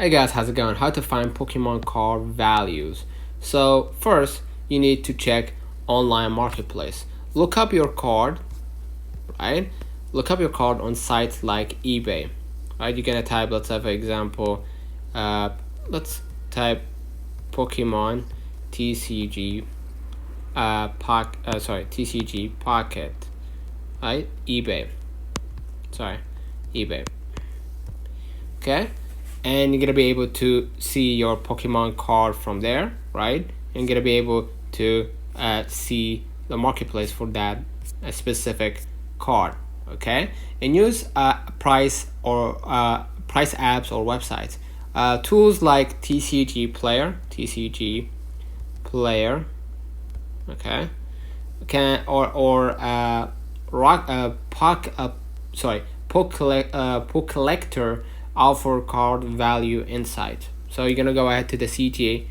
Hey guys, how's it going? How to find Pokemon card values. So first, you need to check online marketplace. Look up your card, right? Look up your card on sites like eBay, right? You're gonna type, let's say for example, let's type Pokemon TCG, TCG Pocket, right? eBay, eBay. Okay, and you're gonna be able to see your Pokemon card from there, right? And you're gonna be able to see the marketplace for that specific card. Okay, and use price apps or websites. Tools like TCG Player, okay, can or Pokelector offer card value insight. So you're gonna go ahead to the CGA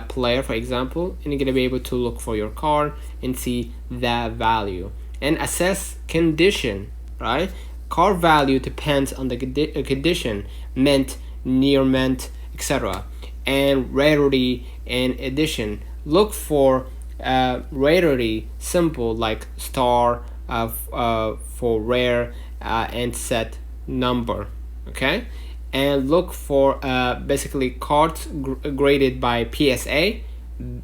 player, for example, and you're gonna be able to look for your card and see that value and assess condition. Right, card value depends on the condition, mint, near mint, etc., and rarity and edition. Look for rarity simple like star for rare and set number. Okay, and look for basically cards graded by PSA,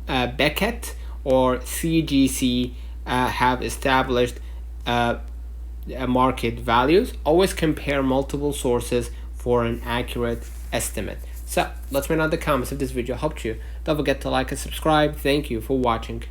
Beckett, or CGC have established market values. Always compare multiple sources for an accurate estimate. So let me know in the comments if this video helped you. Don't forget to like and subscribe. Thank you for watching.